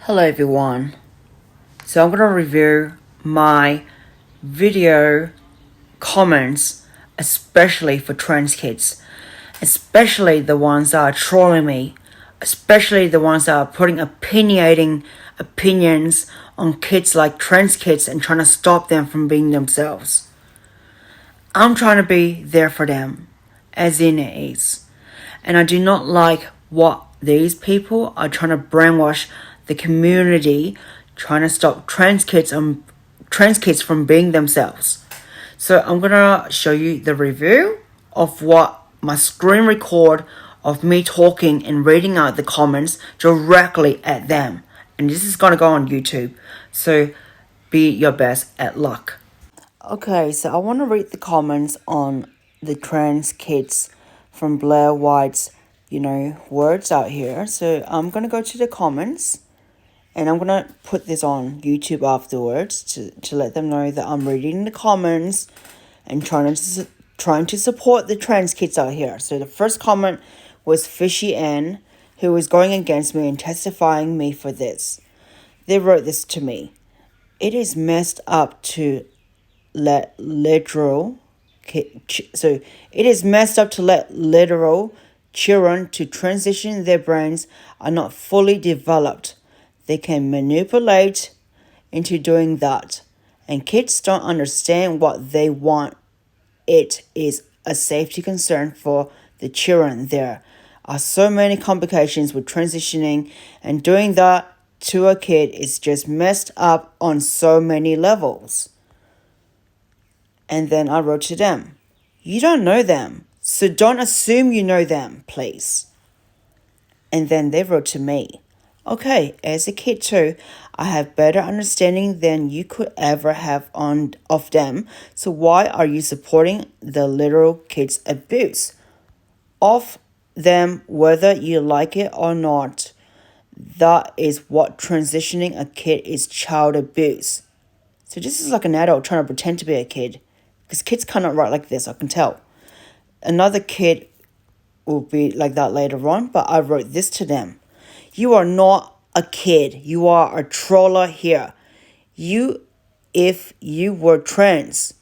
Hello everyone. So I'm gonna review my video comments, especially for trans kids, especially the ones that are trolling me, especially the ones that are putting opinionating opinions on kids like trans kids and trying to stop them from being themselves. I'm trying to be there for them, as Xena is. And I do not like what these people are trying to brainwash the community, trying to stop trans kids from being themselves. So I'm gonna show you the review of what my screen record of me talking and reading out the comments directly at them. And this is gonna go on YouTube. So be your best at luck. Okay, so I want to read the comments on the trans kids from Blaire White's, words out here. So I'm going to go to the comments and I'm going to put this on YouTube afterwards to let them know that I'm reading the comments and trying to support the trans kids out here. So the first comment was Fishy N, who was going against me and testifying me for this. They wrote this to me. It is messed up to let literal children to transition their brains are not fully developed. They can manipulate into doing that, and kids don't understand what they want. It is a safety concern for the children. There are so many complications with transitioning, and doing that to a kid is just messed up on so many levels. And then I wrote to them, you don't know them, so don't assume you know them, please. And then they wrote to me, okay, as a kid too, I have better understanding than you could ever have of them, so why are you supporting the literal kids' abuse of them, whether you like it or not? That is what transitioning a kid is, child abuse. So this is like an adult trying to pretend to be a kid. Because kids cannot write like this, I can tell. Another kid will be like that later on, but I wrote this to them. You are not a kid. You are a troller here. If you were trans,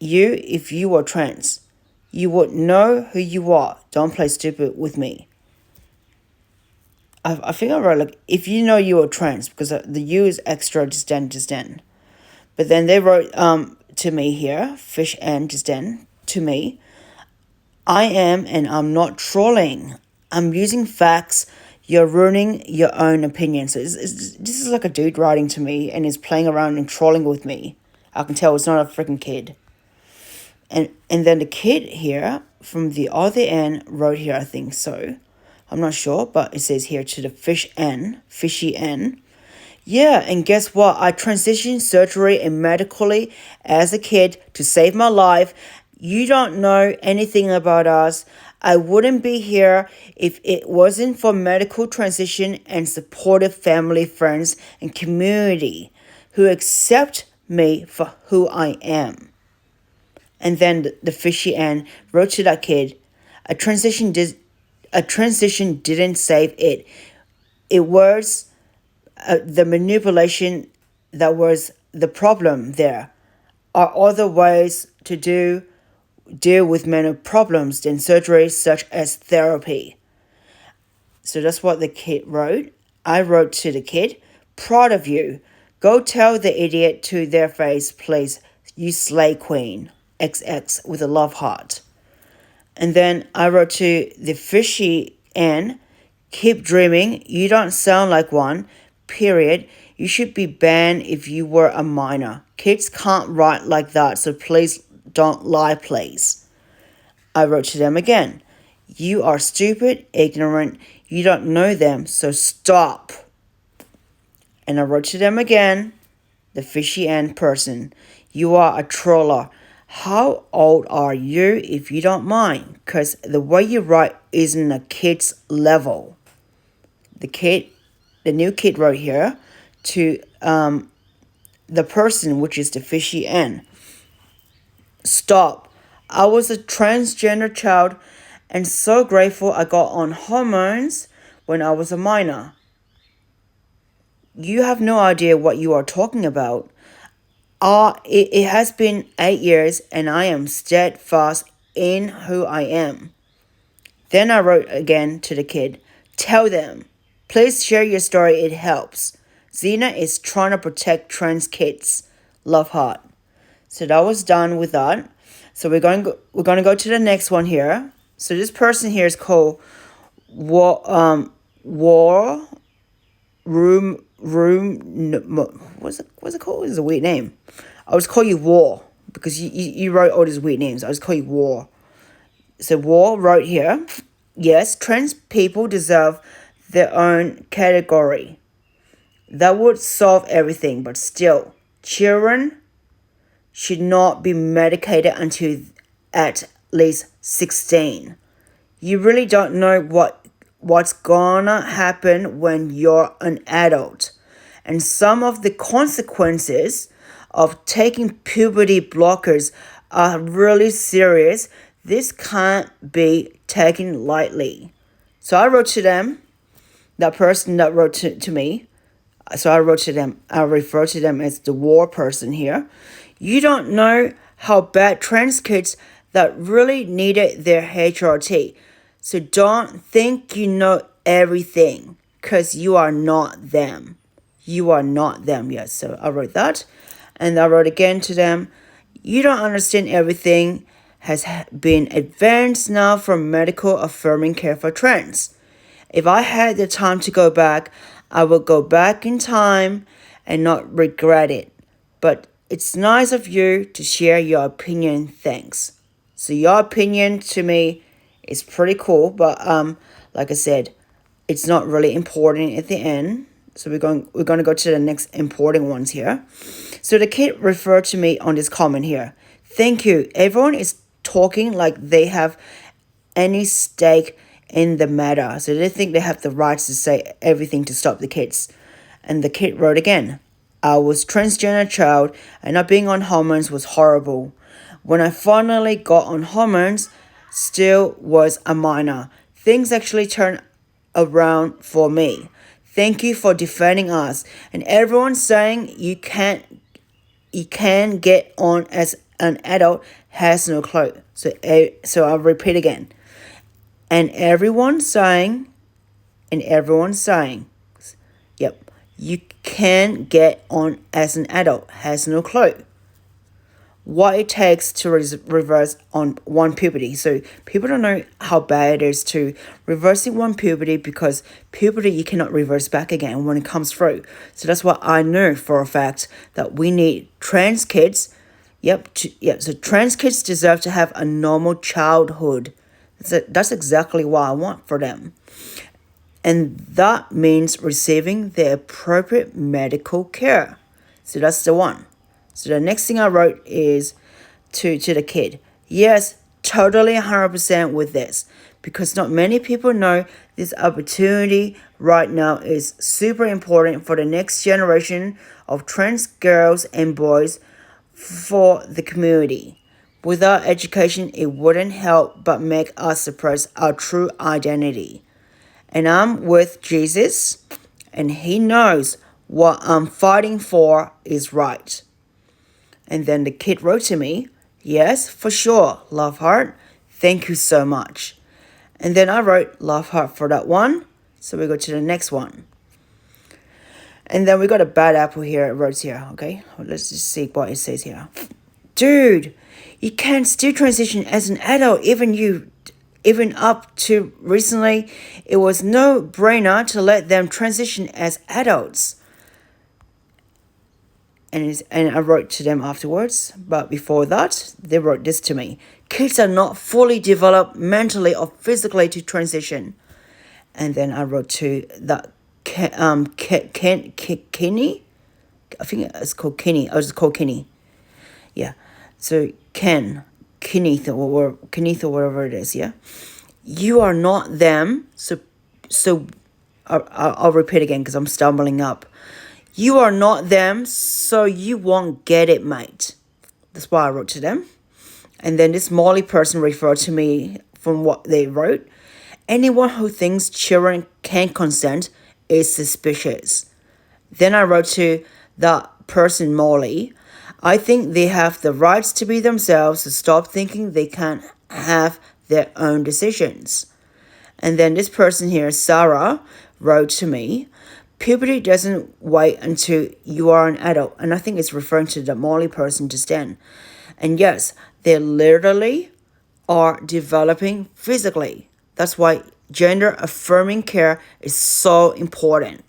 you would know who you are. Don't play stupid with me. I think I wrote like, if you know you are trans, because the you is extra, just then. But then they wrote, to me here, Fish N just then, to me, I am and I'm not trolling. I'm using facts. You're ruining your own opinion. So this is like a dude writing to me and is playing around and trolling with me. I can tell it's not a freaking kid. And then the kid here from the other end wrote here, I think so. I'm not sure, but it says here to the Fishy N. Yeah, and guess what? I transitioned surgery and medically as a kid to save my life. You don't know anything about us. I wouldn't be here if it wasn't for medical transition and supportive family, friends, and community who accept me for who I am. And then the Fishy N wrote to that kid, a transition didn't save it. It was the manipulation that was the problem. There are other ways to deal with mental problems than surgery, such as therapy. So that's what the kid wrote. I wrote to the kid, proud of you. Go tell the idiot to their face, please. You slay queen. XX with a love heart. And then I wrote to the Fishy N, keep dreaming. You don't sound like one. Period. You should be banned if you were a minor. Kids can't write like that, so please don't lie, please. I wrote to them again. You are stupid, ignorant. You don't know them, so stop. And I wrote to them again, the Fishy N person. You are a troller. How old are you, if you don't mind? Because the way you write isn't a kid's level. The new kid wrote here to the person, which is the Fishy N. Stop. I was a transgender child and so grateful I got on hormones when I was a minor. You have no idea what you are talking about. It has been 8 years and I am steadfast in who I am. Then I wrote again to the kid. Tell them. Please share your story, it helps. Xena is trying to protect trans kids. Love heart. So that was done with that. So we're going to go to the next one here. So this person here is called War what's it called? It's a weird name. I was call you War because you wrote all these weird names. I was call you War. So War wrote here, yes, trans people deserve their own category. That would solve everything, but still, children should not be medicated until at least 16. You really don't know what's gonna happen when you're an adult. And some of the consequences of taking puberty blockers are really serious. This can't be taken lightly. So I wrote to them, that person that wrote to me. So I wrote to them, I refer to them as the war person here. You don't know how bad trans kids that really needed their HRT. So don't think you know everything, because you are not them. You are not them. Yes, so I wrote that. And I wrote again to them, you don't understand everything has been advanced now for medical affirming care for trans. If I had the time to go back, I would go back in time and not regret it. But it's nice of you to share your opinion. Thanks. So your opinion to me is pretty cool, but like I said, it's not really important at the end. So we're going to go to the next important ones here. So the kid referred to me on this comment here. Thank you. Everyone is talking like they have any stake in the matter. So they think they have the rights to say everything to stop the kids. And the kid wrote again. I was transgender child and not being on hormones was horrible. When I finally got on hormones, still was a minor. Things actually turned around for me. Thank you for defending us. And everyone saying you can get on as an adult has no clue. So I'll repeat again. And everyone's saying, yep, you can get on as an adult has no clue what it takes to reverse on one puberty. So people don't know how bad it is to reversing one puberty, because puberty you cannot reverse back again when it comes through. So that's why I know for a fact that we need trans kids. So trans kids deserve to have a normal childhood. That's exactly what I want for them. And that means receiving the appropriate medical care. So that's the one. So the next thing I wrote is to the kid. Yes, totally 100% with this. Because not many people know this opportunity right now is super important for the next generation of trans girls and boys for the community. Without education, it wouldn't help but make us suppress our true identity. And I'm with Jesus, and he knows what I'm fighting for is right. And then the kid wrote to me, yes, for sure, love heart. Thank you so much. And then I wrote love heart for that one. So we go to the next one. And then we got a bad apple here, it wrote here, okay? Let's just see what it says here. Dude, you can still transition as an adult, even up to recently, it was no brainer to let them transition as adults. And I wrote to them afterwards, but before that, they wrote this to me. Kids are not fully developed mentally or physically to transition. And then I wrote to that Kenny? I think it's called Kenny. I was called Kenny. Yeah. So Kenneth or whatever it is, yeah? You are not them. So I'll repeat again because I'm stumbling up. You are not them, so you won't get it, mate. That's why I wrote to them. And then this Molly person referred to me from what they wrote. Anyone who thinks children can't consent is suspicious. Then I wrote to the person, Molly. I think they have the rights to be themselves, so stop thinking they can't have their own decisions. And then this person here, Sarah, wrote to me, puberty doesn't wait until you are an adult. And I think it's referring to the Molly person just then. And yes, they literally are developing physically. That's why gender affirming care is so important.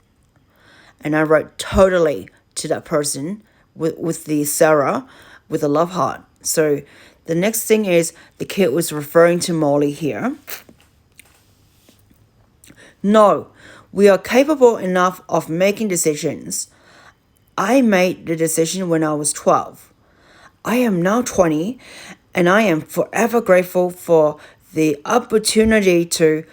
And I wrote totally to that person with the Sarah with a love heart. So the next thing is the kid was referring to Molly here. No, we are capable enough of making decisions. I made the decision when I was 12. I am now 20, and I am forever grateful for the opportunity to,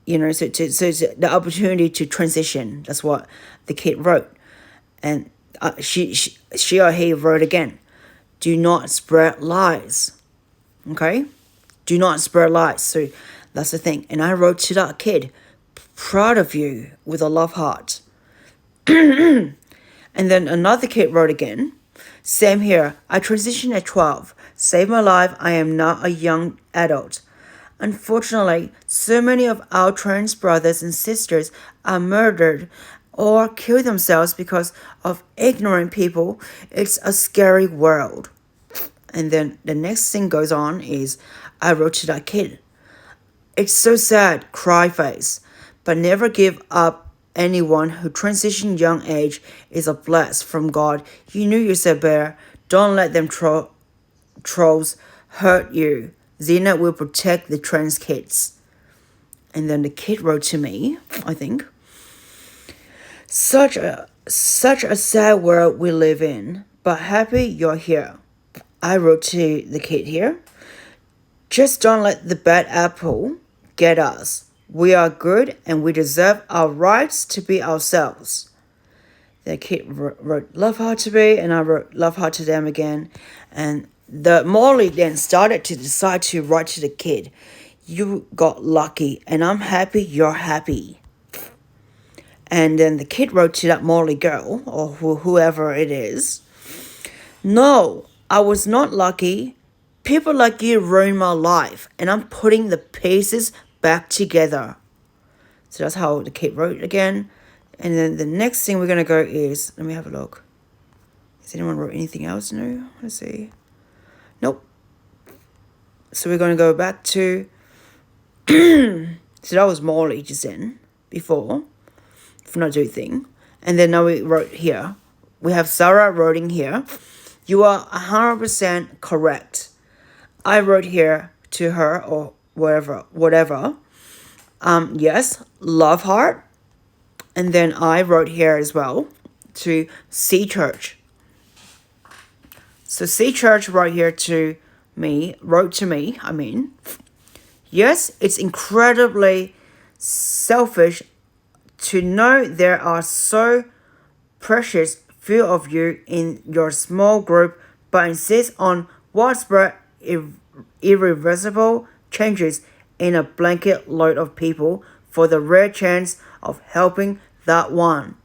the opportunity to transition. That's what the kid wrote. And she or he wrote again, do not spread lies. Okay? Do not spread lies. So that's the thing. And I wrote to that kid, proud of you, with a love heart. And then another kid wrote again, same here. I transitioned at 12. Saved my life. I am now a young adult. Unfortunately, so many of our trans brothers and sisters are murdered or kill themselves because of ignorant people. It's a scary world. And then the next thing goes on is I wrote to that kid. It's so sad, cry face, but never give up. Anyone who transitioned young age is a bless from God. You knew yourself better. Don't let them trolls hurt you. Xena will protect the trans kids. And then the kid wrote to me, I think. Such a sad world we live in, but happy you're here. I wrote to the kid here. Just don't let the bad apple get us. We are good and we deserve our rights to be ourselves. The kid wrote love heart to me, and I wrote love heart to them again. And the Molly then started to decide to write to the kid. You got lucky, and I'm happy you're happy. And then the kid wrote to that Molly girl, or whoever it is. No, I was not lucky. People like you ruined my life, and I'm putting the pieces back together. So that's how the kid wrote again. And then the next thing we're going to go is, let me have a look. Has anyone wrote anything else new? Let's see. Nope. So we're going to go back to, so that was Molly just then, before, for not doing thing. And then now we wrote here. We have Sarah writing here. You are 100% correct. I wrote here to her, or whatever. Yes, love heart. And then I wrote here as well to C Church. So C Church wrote to me. Yes, it's incredibly selfish to know there are so precious few of you in your small group, but insist on widespread irreversible changes in a blanket load of people for the rare chance of helping that one.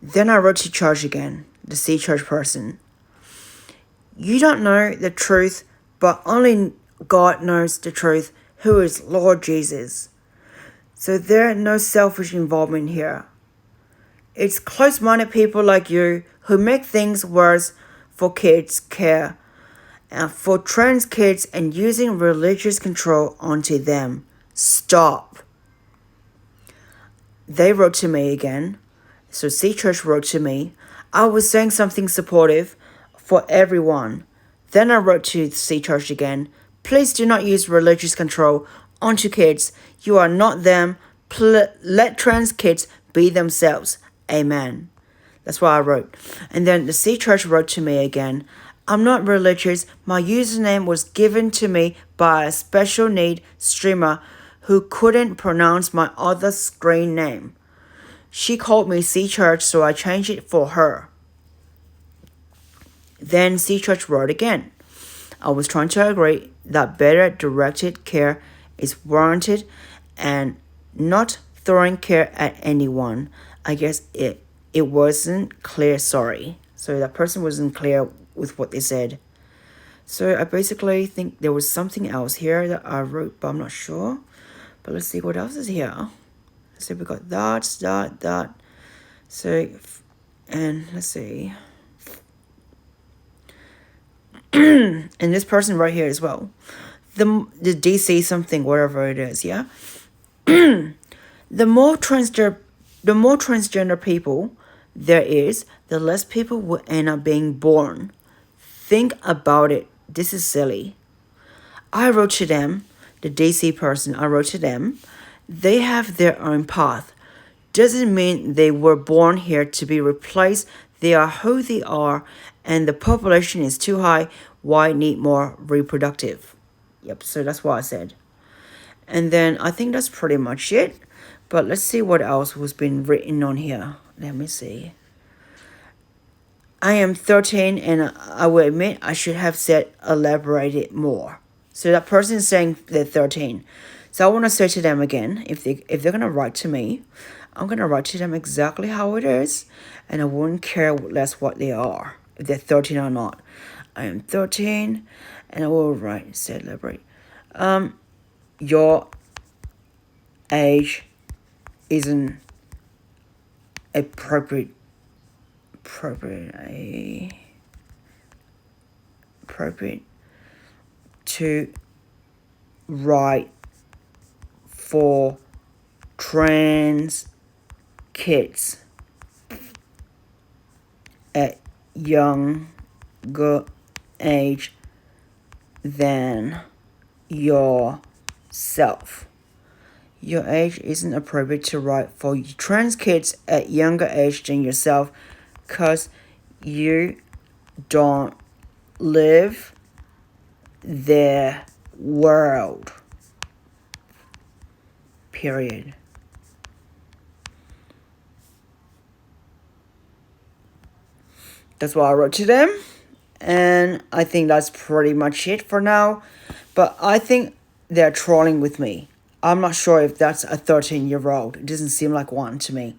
Then I wrote to church again, the C Church person. You don't know the truth, but only God knows the truth, who is Lord Jesus. So there's no selfish involvement here. It's close-minded people like you who make things worse for kids' care and for trans kids and using religious control onto them. Stop. They wrote to me again. So C Church wrote to me. I was saying something supportive for everyone. Then I wrote to C Church again. Please do not use religious control onto kids. You are not them. Let trans kids be themselves. Amen. That's what I wrote. And then the C Church wrote to me again. I'm not religious. My username was given to me by a special need streamer who couldn't pronounce my other screen name. She called me C Church, so I changed it for her. Then C Church wrote again. I was trying to agree that better directed care is warranted and not throwing care at anyone. I guess it wasn't clear, sorry. So that person wasn't clear with what they said. So I basically think there was something else here that I wrote, but I'm not sure. But let's see what else is here. So we got that. So, and let's see. And this person right here as well. The DC something, whatever it is, yeah? The more transgender people there is, the less people will end up being born. Think about it. This is silly. I wrote to them, the DC person, I wrote to them, they have their own path. Doesn't mean they were born here to be replaced. They are who they are, and the population is too high. Why need more reproductive? Yep, so that's what I said. And then I think that's pretty much it. But let's see what else was been written on here. Let me see. I am 13 and I will admit I should have said elaborated more. So that person is saying they're 13. So I want to say to them again, if they're gonna write to me, I'm gonna write to them exactly how it is, and I wouldn't care less what they are, if they're 13 or not. I am 13, and I will write, say elaborate. Your age isn't appropriate to write for trans kids at younger age than yourself. Your age isn't appropriate to write for trans kids at younger age than yourself, because you don't live their world. Period. That's what I wrote to them. And I think that's pretty much it for now. But I think they're trolling with me. I'm not sure if that's a 13-year-old. It doesn't seem like one to me.